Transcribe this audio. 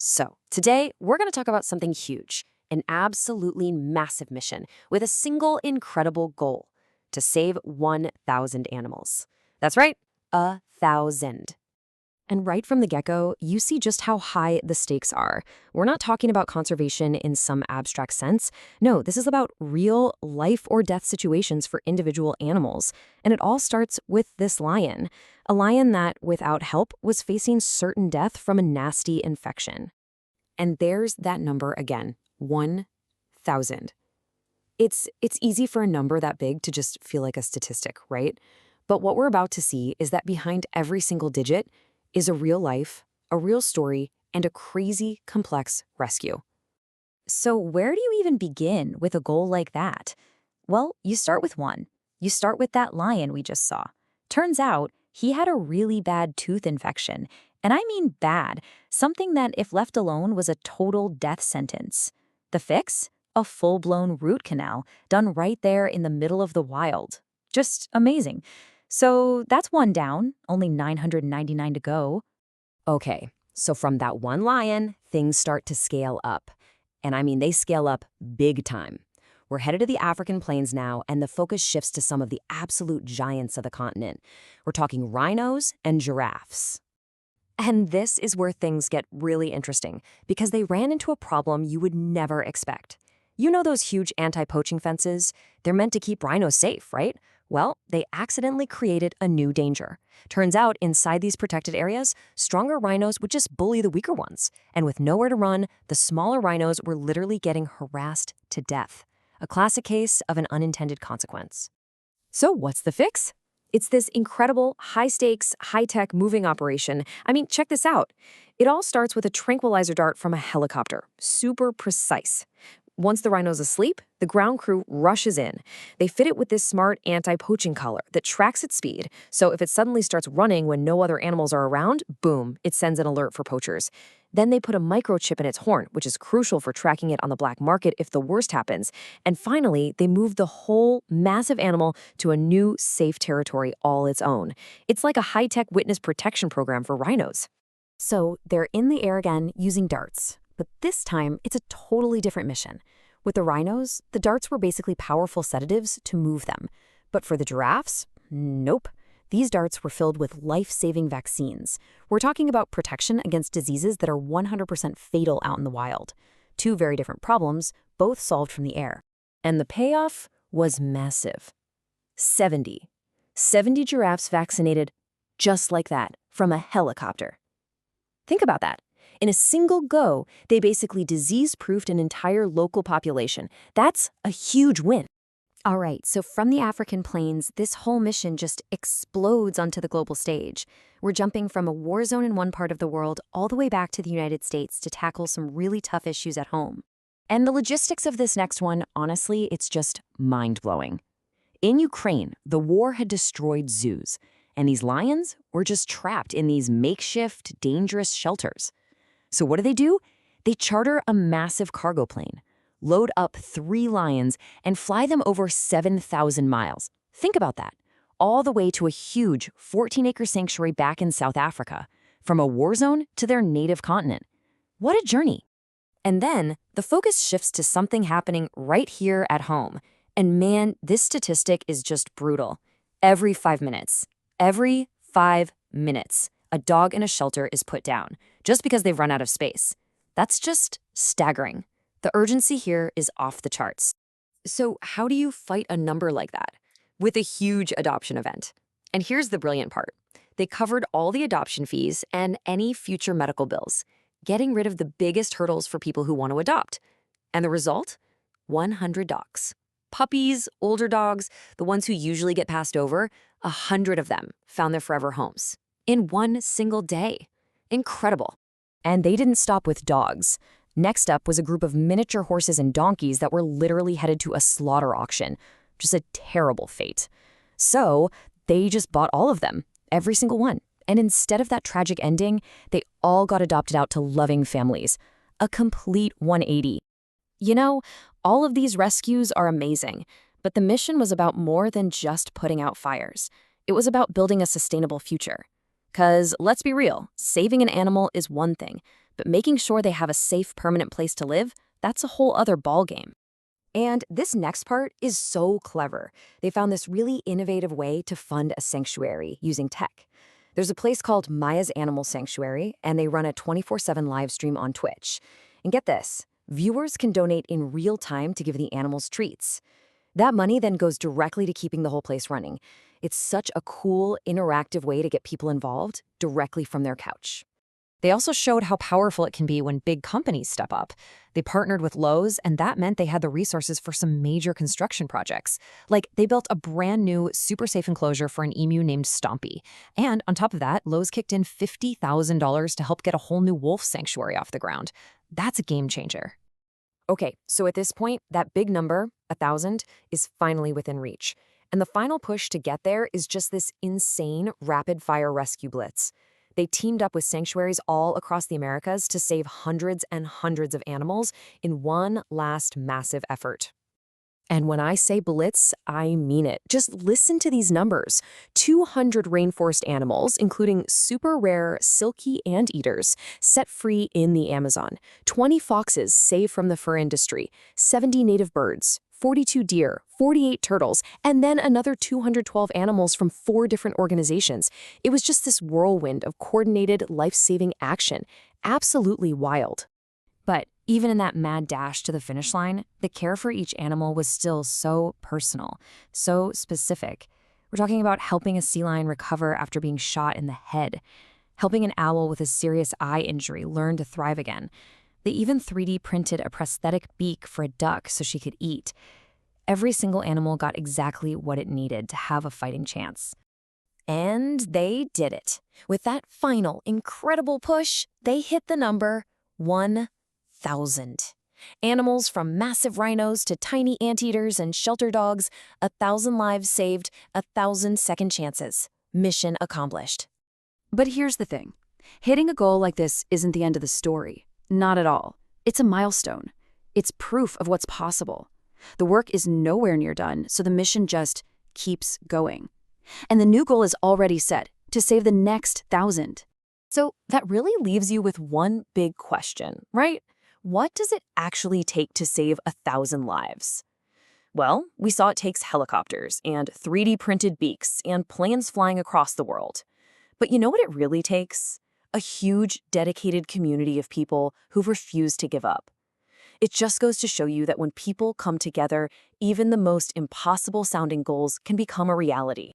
So, today we're going to talk about something huge, an absolutely massive mission with a single incredible goal to save 1,000 animals. That's right, 1,000. And right from the get-go, you see just how high the stakes are. We're not talking about conservation in some abstract sense. No, this is about real life or death situations for individual animals. And it all starts with this lion. A lion that, without help, was facing certain death from a nasty infection. And there's that number again, 1,000. It's easy for a number that big to just feel like a statistic, right? But what we're about to see is that behind every single digit is a real life, a real story, and a crazy, complex rescue. So where do you even begin with a goal like that? Well, you start with one. You start with that lion we just saw. Turns out he had a really bad tooth infection. And I mean bad, something that if left alone was a total death sentence. The fix? A full-blown root canal done right there in the middle of the wild. Just amazing. So that's one down, only 999 to go. Okay, so from that one lion, things start to scale up. And I mean, they scale up big time. We're headed to the African plains now, and the focus shifts to some of the absolute giants of the continent. We're talking rhinos and giraffes. And this is where things get really interesting, because they ran into a problem you would never expect. You know those huge anti-poaching fences? They're meant to keep rhinos safe, right? Well, they accidentally created a new danger. Turns out, inside these protected areas, stronger rhinos would just bully the weaker ones. And with nowhere to run, the smaller rhinos were literally getting harassed to death. A classic case of an unintended consequence. So what's the fix? It's this incredible, high-stakes, high-tech moving operation. I mean, check this out. It all starts with a tranquilizer dart from a helicopter. Super precise. Once the rhino's asleep, the ground crew rushes in. They fit it with this smart anti-poaching collar that tracks its speed, so if it suddenly starts running when no other animals are around, boom, it sends an alert for poachers. Then they put a microchip in its horn, which is crucial for tracking it on the black market if the worst happens. And finally, they move the whole massive animal to a new, safe territory all its own. It's like a high-tech witness protection program for rhinos. So they're in the air again using darts. But this time, it's a totally different mission. With the rhinos, the darts were basically powerful sedatives to move them. But for the giraffes, nope. These darts were filled with life-saving vaccines. We're talking about protection against diseases that are 100% fatal out in the wild. Two very different problems, both solved from the air. And the payoff was massive. 70 giraffes vaccinated just like that, from a helicopter. Think about that. In a single go, they basically disease-proofed an entire local population. That's a huge win. All right, so from the African plains, this whole mission just explodes onto the global stage. We're jumping from a war zone in one part of the world all the way back to the United States to tackle some really tough issues at home. And the logistics of this next one, honestly, it's just mind-blowing. In Ukraine, the war had destroyed zoos, and these lions were just trapped in these makeshift, dangerous shelters. So what do? They charter a massive cargo plane, load up 3 lions, and fly them over 7,000 miles. Think about that. All the way to a huge 14-acre sanctuary back in South Africa, from a war zone to their native continent. What a journey. And then the focus shifts to something happening right here at home. And man, this statistic is just brutal. Every 5 minutes, a dog in a shelter is put down, just because they've run out of space. That's just staggering. The urgency here is off the charts. So how do you fight a number like that? With a huge adoption event. And here's the brilliant part. They covered all the adoption fees and any future medical bills, getting rid of the biggest hurdles for people who want to adopt. And the result? 100 dogs. Puppies, older dogs, the ones who usually get passed over, 100 of them found their forever homes. In one single day. Incredible. And they didn't stop with dogs. Next up was a group of miniature horses and donkeys that were literally headed to a slaughter auction. Just a terrible fate. So they just bought all of them, every single one. And instead of that tragic ending, they all got adopted out to loving families. A complete 180. You know, all of these rescues are amazing, but the mission was about more than just putting out fires. It was about building a sustainable future. Because, let's be real, saving an animal is one thing, But making sure they have a safe, permanent place to live, that's a whole other ballgame. And this next part is so clever. They found this really innovative way to fund a sanctuary using tech. There's a place called Maya's Animal Sanctuary, and they run a 24/7 live stream on Twitch. And get this, viewers can donate in real time to give the animals treats. That money then goes directly to keeping the whole place running. It's such a cool, interactive way to get people involved directly from their couch. They also showed how powerful it can be when big companies step up. They partnered with Lowe's, and that meant they had the resources for some major construction projects. Like, they built a brand new, super safe enclosure for an emu named Stompy. And on top of that, Lowe's kicked in $50,000 to help get a whole new wolf sanctuary off the ground. That's a game changer. Okay, so at this point, that big number, 1,000, is finally within reach. And the final push to get there is just this insane rapid-fire rescue blitz. They teamed up with sanctuaries all across the Americas to save hundreds and hundreds of animals in one last massive effort. And when I say blitz, I mean it. Just listen to these numbers. 200 rainforest animals, including super rare silky anteaters, set free in the Amazon. 20 foxes saved from the fur industry. 70 native birds. 42 deer, 48 turtles, and then another 212 animals from 4 different organizations. It was just this whirlwind of coordinated, life-saving action. Absolutely wild. But even in that mad dash to the finish line, the care for each animal was still so personal, so specific. We're talking about helping a sea lion recover after being shot in the head, helping an owl with a serious eye injury learn to thrive again. They even 3D printed a prosthetic beak for a duck so she could eat. Every single animal got exactly what it needed to have a fighting chance. And they did it. With that final, incredible push, they hit the number 1,000. Animals from massive rhinos to tiny anteaters and shelter dogs, 1,000 lives saved, 1,000 second chances. Mission accomplished. But here's the thing. Hitting a goal like this isn't the end of the story. Not at all. It's a milestone. It's proof of what's possible. The work is nowhere near done, so the mission just keeps going. And the new goal is already set, to save the next 1,000. So that really leaves you with one big question, right? What does it actually take to save 1,000 lives? Well, we saw it takes helicopters and 3D printed beaks and planes flying across the world. But you know what it really takes? A huge, dedicated community of people who've refused to give up. It just goes to show you that when people come together, even the most impossible-sounding goals can become a reality.